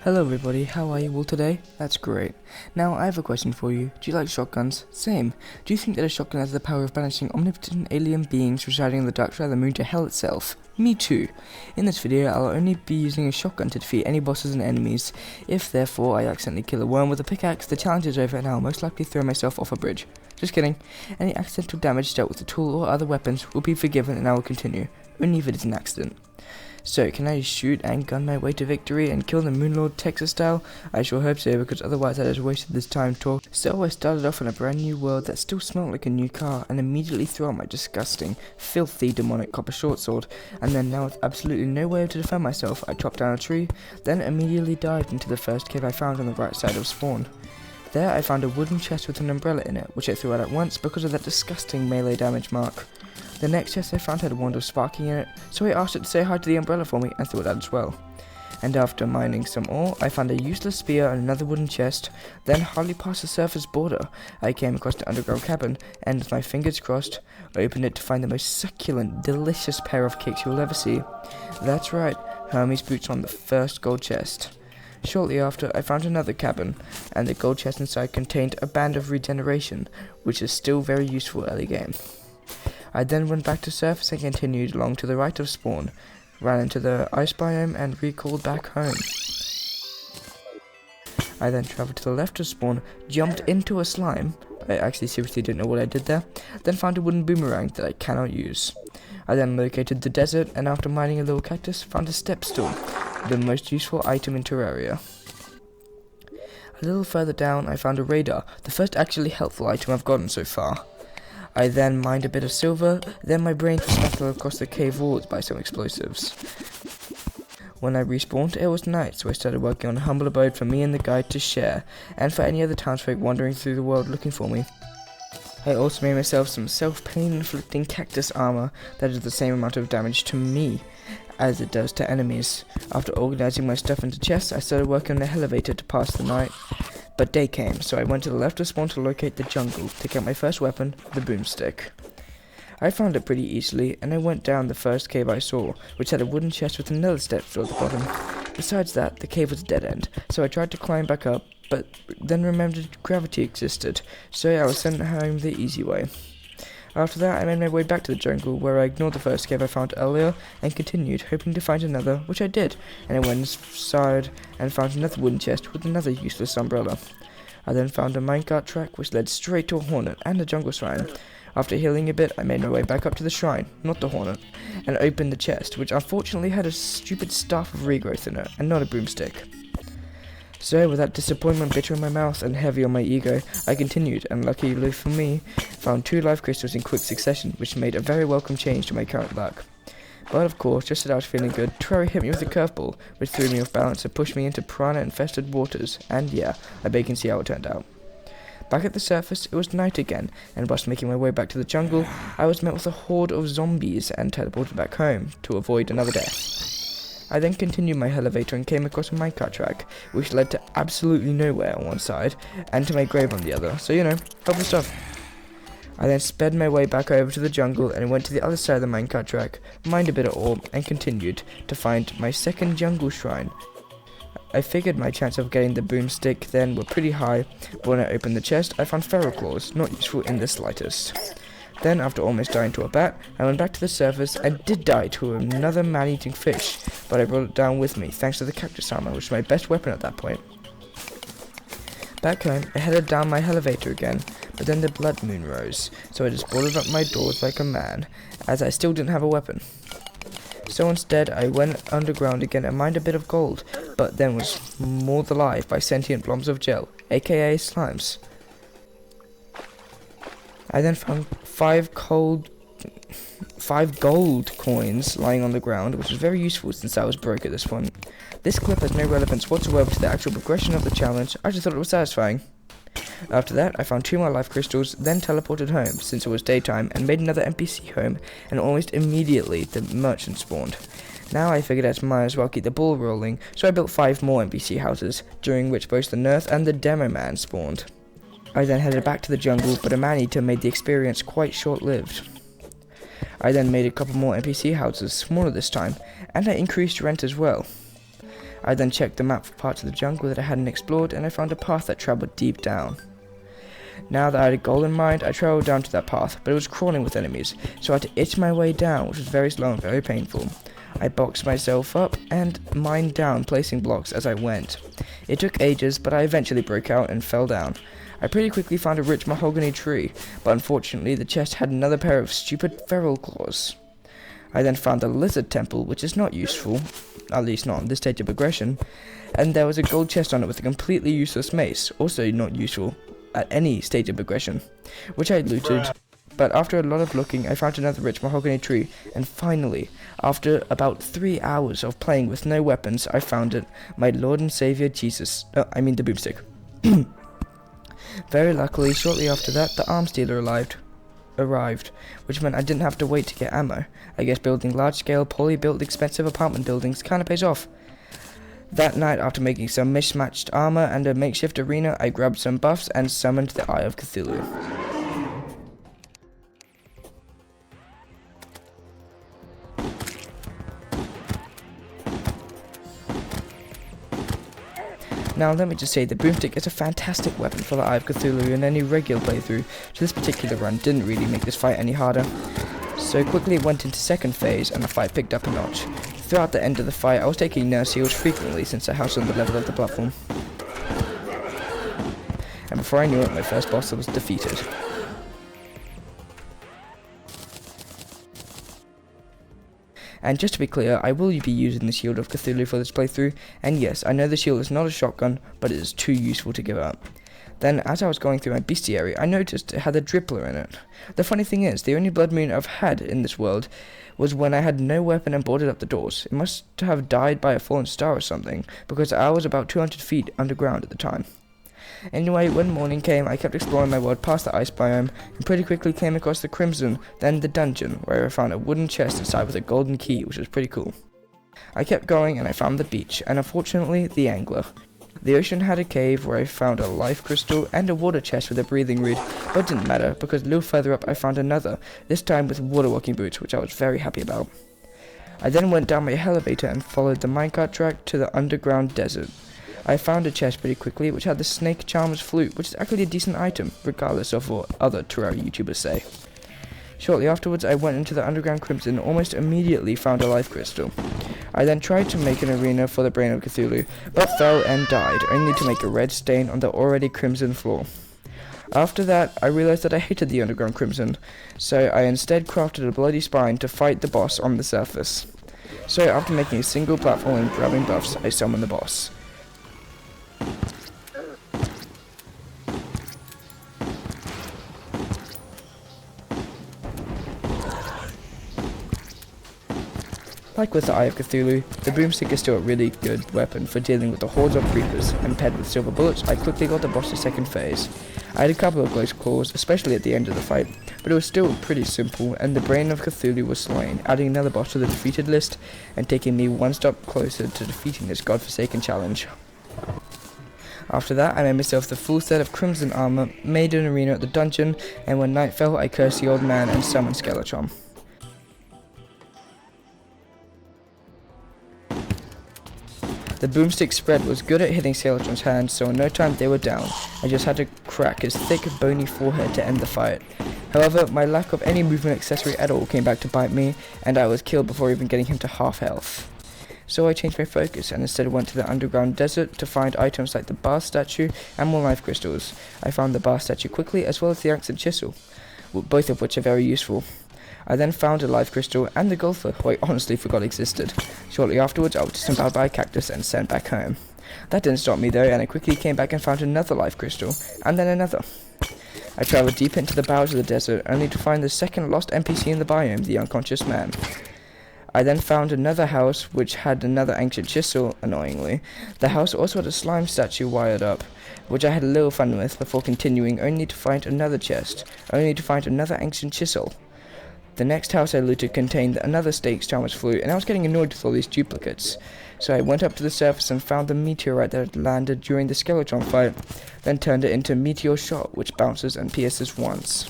Hello everybody, how are you all today? That's great. Now I have a question for you. Do you like shotguns? Same. Do you think that a shotgun has the power of banishing omnipotent alien beings residing in the dark side of the moon to hell itself? Me too. In this video I'll only be using a shotgun to defeat any bosses and enemies. If therefore I accidentally kill a worm with a pickaxe, the challenge is over and I'll most likely throw myself off a bridge. Just kidding. Any accidental damage dealt with the tool or other weapons will be forgiven and I will continue. Only if it is an accident. So, can I shoot and gun my way to victory and kill the Moonlord Texan style? I sure hope so, because otherwise I just wasted this time talk. So I started off in a brand new world that still smelled like a new car, and immediately threw out my disgusting, filthy, demonic copper short sword. And then, now with absolutely no way to defend myself, I chopped down a tree, then immediately dived into the first cave I found on the right side of spawn. There I found a wooden chest with an umbrella in it, which I threw out at once because of that disgusting melee damage mark. The next chest I found had a wand of sparking in it, so I asked it to say hi to the umbrella for me and threw it out as well. And after mining some ore, I found a useless spear and another wooden chest, then hardly past the surface border, I came across the underground cabin, and with my fingers crossed, opened it to find the most succulent, delicious pair of cakes you'll ever see. That's right, Hermes boots on the first gold chest. Shortly after, I found another cabin, and the gold chest inside contained a band of regeneration, which is still very useful early game. I then went back to surface and continued along to the right of spawn, ran into the ice biome and recalled back home. I then travelled to the left of spawn, jumped into a slime, I actually seriously didn't know what I did there, then found a wooden boomerang that I cannot use. I then located the desert and after mining a little cactus, found a step stool, the most useful item in Terraria. A little further down I found a radar, the first actually helpful item I've gotten so far. I then mined a bit of silver, then my brain was scattered across the cave walls by some explosives. When I respawned, it was night, so I started working on a humble abode for me and the guide to share, and for any other townsfolk wandering through the world looking for me. I also made myself some self-pain inflicting cactus armor that does the same amount of damage to me as it does to enemies. After organizing my stuff into chests, I started working on the elevator to pass the night. But day came, so I went to the left of spawn to locate the jungle, to get my first weapon, the boomstick. I found it pretty easily, and I went down the first cave I saw, which had a wooden chest with another step stool at the bottom. Besides that, the cave was a dead end, so I tried to climb back up, but then remembered gravity existed, so I was sent home the easy way. After that, I made my way back to the jungle, where I ignored the first cave I found earlier, and continued, hoping to find another, which I did, and I went inside and found another wooden chest with another useless umbrella. I then found a minecart track which led straight to a hornet and a jungle shrine. After healing a bit, I made my way back up to the shrine, not the hornet, and opened the chest, which unfortunately had a stupid staff of regrowth in it, and not a broomstick. So, with that disappointment bitter in my mouth and heavy on my ego, I continued, and luckily for me, found 2 life crystals in quick succession, which made a very welcome change to my current luck. But of course, just as I was feeling good, Terraria hit me with a curveball, which threw me off balance and pushed me into piranha-infested waters, and yeah, I bet you can see how it turned out. Back at the surface, it was night again, and whilst making my way back to the jungle, I was met with a horde of zombies and teleported back home, to avoid another death. I then continued my elevator and came across a minecart track, which led to absolutely nowhere on one side, and to my grave on the other, so you know, helpful stuff. I then sped my way back over to the jungle and went to the other side of the minecart track, mined a bit of ore, and continued to find my second jungle shrine. I figured my chance of getting the boomstick then were pretty high, but when I opened the chest, I found feral claws, not useful in the slightest. Then, after almost dying to a bat, I went back to the surface and did die to another man-eating fish, but I brought it down with me thanks to the cactus armor, which was my best weapon at that point. Back home, I headed down my elevator again, but then the blood moon rose, so I just boarded up my doors like a man, as I still didn't have a weapon. So instead, I went underground again and mined a bit of gold, but then was mauled alive by sentient blobs of gel, aka slimes. I then found 5 gold coins lying on the ground, which was very useful since I was broke at this point. This clip has no relevance whatsoever to the actual progression of the challenge, I just thought it was satisfying. After that, I found 2 more life crystals, then teleported home, since it was daytime, and made another NPC home, and almost immediately the merchant spawned. Now I figured I might as well keep the ball rolling, so I built 5 more NPC houses, during which both the nurse and the demo man spawned. I then headed back to the jungle, but a man-eater made the experience quite short-lived. I then made a couple more NPC houses, smaller this time, and I increased rent as well. I then checked the map for parts of the jungle that I hadn't explored, and I found a path that traveled deep down. Now that I had a goal in mind, I traveled down to that path, but it was crawling with enemies, so I had to itch my way down, which was very slow and very painful. I boxed myself up and mined down, placing blocks as I went. It took ages, but I eventually broke out and fell down. I pretty quickly found a rich mahogany tree, but unfortunately the chest had another pair of stupid feral claws. I then found a lizard temple, which is not useful, at least not in this stage of progression, and there was a gold chest on it with a completely useless mace, also not useful at any stage of progression, which I looted. But after a lot of looking, I found another rich mahogany tree, and finally, after about 3 hours of playing with no weapons, I found it, my Lord and Saviour Jesus, the boomstick. Very luckily, shortly after that, the arms dealer arrived, which meant I didn't have to wait to get ammo. I guess building large-scale, poorly built, expensive apartment buildings kinda pays off. That night, after making some mismatched armor and a makeshift arena, I grabbed some buffs and summoned the Eye of Cthulhu. Now let me just say, the boomstick is a fantastic weapon for the Eye of Cthulhu in any regular playthrough, so this particular run didn't really make this fight any harder. So quickly it went into second phase and the fight picked up a notch. Throughout the end of the fight I was taking nurse heals frequently since the house was on the level of the platform. And before I knew it, my first boss was defeated. And just to be clear, I will be using the Shield of Cthulhu for this playthrough, and yes, I know the shield is not a shotgun, but it is too useful to give up. Then, as I was going through my bestiary, I noticed it had a drippler in it. The funny thing is, the only blood moon I've had in this world was when I had no weapon and boarded up the doors. It must have died by a fallen star or something, because I was about 200 feet underground at the time. Anyway, when morning came, I kept exploring my world past the ice biome, and pretty quickly came across the Crimson, then the dungeon, where I found a wooden chest inside with a golden key, which was pretty cool. I kept going, and I found the beach, and unfortunately, the angler. The ocean had a cave where I found a life crystal and a water chest with a breathing reed, but it didn't matter, because a little further up I found another, this time with water walking boots, which I was very happy about. I then went down my elevator and followed the minecart track to the underground desert. I found a chest pretty quickly which had the Snake Charmer's flute, which is actually a decent item, regardless of what other Terraria YouTubers say. Shortly afterwards I went into the underground Crimson and almost immediately found a life crystal. I then tried to make an arena for the Brain of Cthulhu, but fell and died, only to make a red stain on the already crimson floor. After that, I realized that I hated the underground Crimson, so I instead crafted a bloody spine to fight the boss on the surface. So after making a single platform and grabbing buffs, I summoned the boss. Like with the Eye of Cthulhu, the boomstick is still a really good weapon for dealing with the hordes of creepers, and paired with silver bullets, I quickly got the boss to second phase. I had a couple of close calls, especially at the end of the fight, but it was still pretty simple, and the Brain of Cthulhu was slain, adding another boss to the defeated list, and taking me one step closer to defeating this godforsaken challenge. After that, I made myself the full set of crimson armor, made an arena at the dungeon, and when night fell, I cursed the old man and summoned Skeletron. The boomstick spread was good at hitting Skeletron's hands, so in no time they were down. I just had to crack his thick, bony forehead to end the fight. However, my lack of any movement accessory at all came back to bite me, and I was killed before even getting him to half health. So I changed my focus and instead went to the underground desert to find items like the bar statue and more life crystals. I found the bar statue quickly, as well as the axe and chisel, both of which are very useful. I then found a life crystal and the golfer, who I honestly forgot existed. Shortly afterwards, I was disemboweled by a cactus and sent back home. That didn't stop me though, and I quickly came back and found another life crystal, and then another. I travelled deep into the bowels of the desert, only to find the second lost NPC in the biome, the unconscious man. I then found another house which had another ancient chisel, annoyingly. The house also had a slime statue wired up, which I had a little fun with before continuing, only to find another chest, only to find another ancient chisel. The next house I looted contained another Snake Charmer's flute, and I was getting annoyed with all these duplicates. So I went up to the surface and found the meteorite that had landed during the Skeletron fight, then turned it into Meteor Shot, which bounces and pierces once.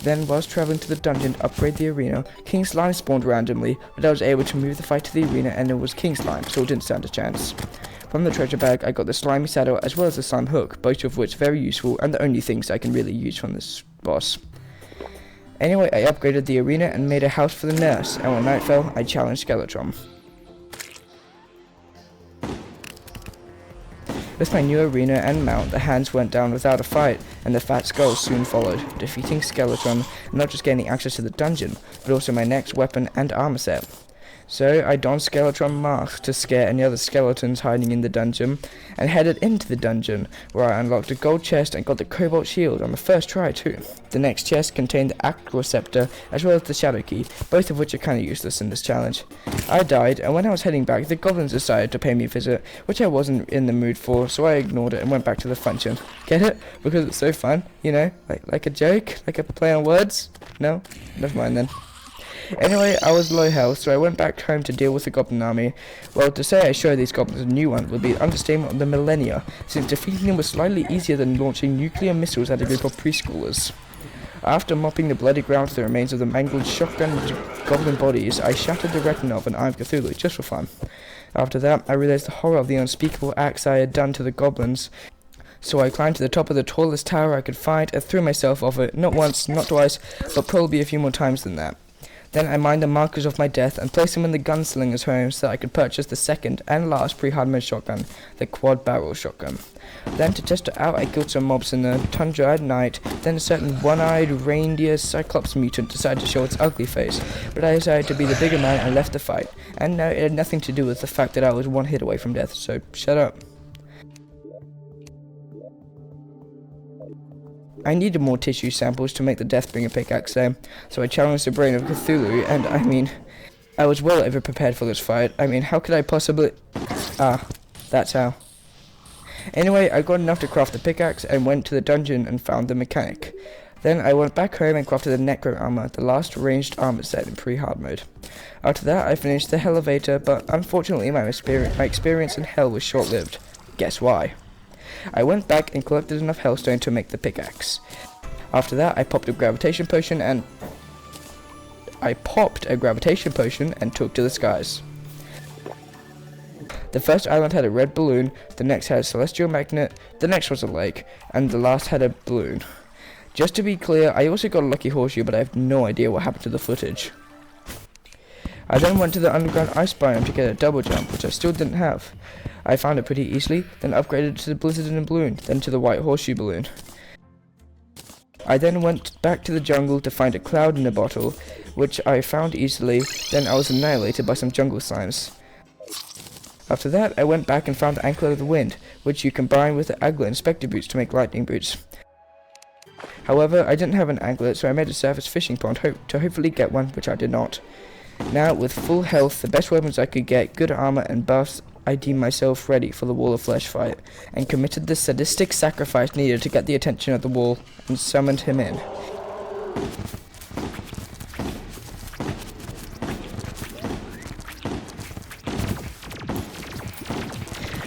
Then, whilst travelling to the dungeon to upgrade the arena, King Slime spawned randomly, but I was able to move the fight to the arena and it was King Slime, so it didn't stand a chance. From the treasure bag, I got the slimy saddle as well as the slime hook, both of which very useful and the only things I can really use from this boss. Anyway, I upgraded the arena and made a house for the nurse, and when night fell, I challenged Skeletron. With my new arena and mount, the hands went down without a fight, and the fat skull soon followed, defeating Skeletron and not just gaining access to the dungeon, but also my next weapon and armor set. So I donned Skeletron mask to scare any other skeletons hiding in the dungeon, and headed into the dungeon, where I unlocked a gold chest and got the cobalt shield on the first try too. The next chest contained the Aqua Scepter as well as the Shadow Key, both of which are kinda useless in this challenge. I died, and when I was heading back, the goblins decided to pay me a visit, which I wasn't in the mood for, so I ignored it and went back to the function. Get it? Because it's so fun, you know? Like a joke? Like a play on words? No? Never mind then. Anyway, I was low health, so I went back home to deal with the goblin army. Well, to say I showed these goblins a new one would be an understatement of the millennia, since defeating them was slightly easier than launching nuclear missiles at a group of preschoolers. After mopping the bloody ground with the remains of the mangled shotgun goblin bodies, I shattered the retina of an Eye of Cthulhu, just for fun. After that, I realized the horror of the unspeakable acts I had done to the goblins. So I climbed to the top of the tallest tower I could find and threw myself off it, not once, not twice, but probably a few more times than that. Then I mined the markers of my death and placed them in the gunslinger's home so that I could purchase the second and last pre-hard mode shotgun, the quad barrel shotgun. Then to test it out, I killed some mobs in the tundra at night. Then a certain one-eyed reindeer cyclops mutant decided to show its ugly face, but I decided to be the bigger man and left the fight. And no, it had nothing to do with the fact that I was one hit away from death, so shut up. I needed more tissue samples to make the Deathbringer pickaxe though, so I challenged the brain of Cthulhu, and I was well over prepared for this fight. How could I possibly... that's how. Anyway, I got enough to craft the pickaxe and went to the dungeon and found the mechanic. Then I went back home and crafted the Necro Armor, the last ranged armor set in pre-hard mode. After that, I finished the Elevator, but unfortunately my experience in Hell was short-lived. Guess why? I went back and collected enough hellstone to make the pickaxe. After that, I popped a gravitation potion and took to the skies. The first island had a red balloon, the next had a celestial magnet, the next was a lake, and the last had a balloon. Just to be clear, I also got a lucky horseshoe, but I have no idea what happened to the footage. I then went to the underground ice biome to get a double jump, which I still didn't have. I found it pretty easily, then upgraded to the blizzard and balloon, then to the white horseshoe balloon. I then went back to the jungle to find a cloud in a bottle, which I found easily, then I was annihilated by some jungle slimes. After that, I went back and found the Anklet of the Wind, which you combine with the Aglet Inspector boots to make lightning boots. However, I didn't have an anklet, so I made a surface fishing pond to hopefully get one, which I did not. Now, with full health, the best weapons I could get, good armor and buffs, I deemed myself ready for the Wall of Flesh fight, and committed the sadistic sacrifice needed to get the attention of the wall, and summoned him in.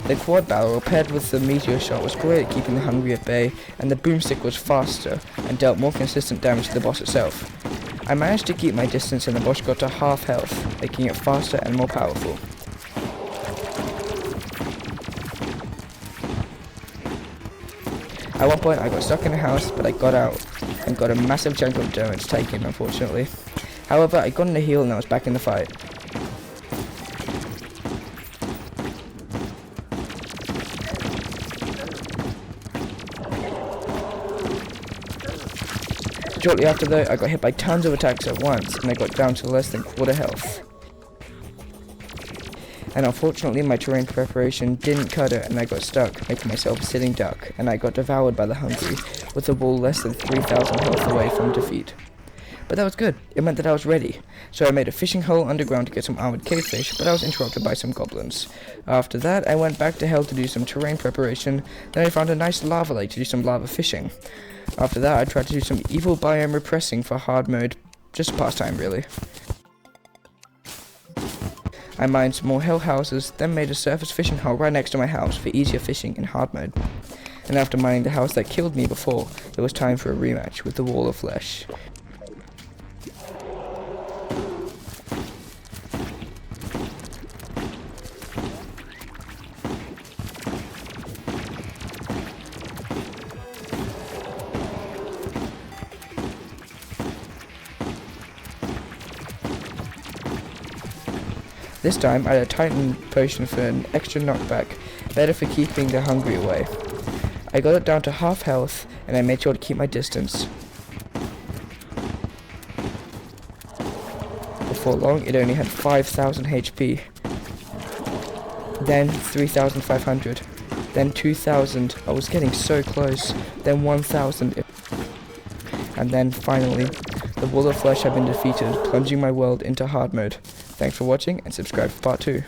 The quad barrel paired with the meteor shot was great at keeping the hungry at bay, and the boomstick was faster and dealt more consistent damage to the boss itself. I managed to keep my distance and the boss got to half health, making it faster and more powerful. At one point I got stuck in a house, but I got out and got a massive chunk of damage taken, unfortunately. However, I got in a heal and I was back in the fight. Shortly after though, I got hit by tons of attacks at once, and I got down to less than quarter health. And unfortunately my terrain preparation didn't cut it, and I got stuck, making myself a sitting duck, and I got devoured by the hungry, with the wall less than 3,000 health away from defeat. But that was good, it meant that I was ready. So I made a fishing hole underground to get some armored cavefish, but I was interrupted by some goblins. After that, I went back to hell to do some terrain preparation, then I found a nice lava lake to do some lava fishing. After that, I tried to do some evil biome repressing for hard mode, just a pastime really. I mined some more hell houses, then made a surface fishing hole right next to my house for easier fishing in hard mode. And after mining the house that killed me before, it was time for a rematch with the Wall of Flesh. This time I had a Titan potion for an extra knockback, better for keeping the hungry away. I got it down to half health, and I made sure to keep my distance. Before long, it only had 5,000 HP. Then 3,500. Then 2,000. I was getting so close. Then 1,000. And then finally, the wall of flesh had been defeated, plunging my world into hard mode. Thanks for watching, and subscribe for part 2.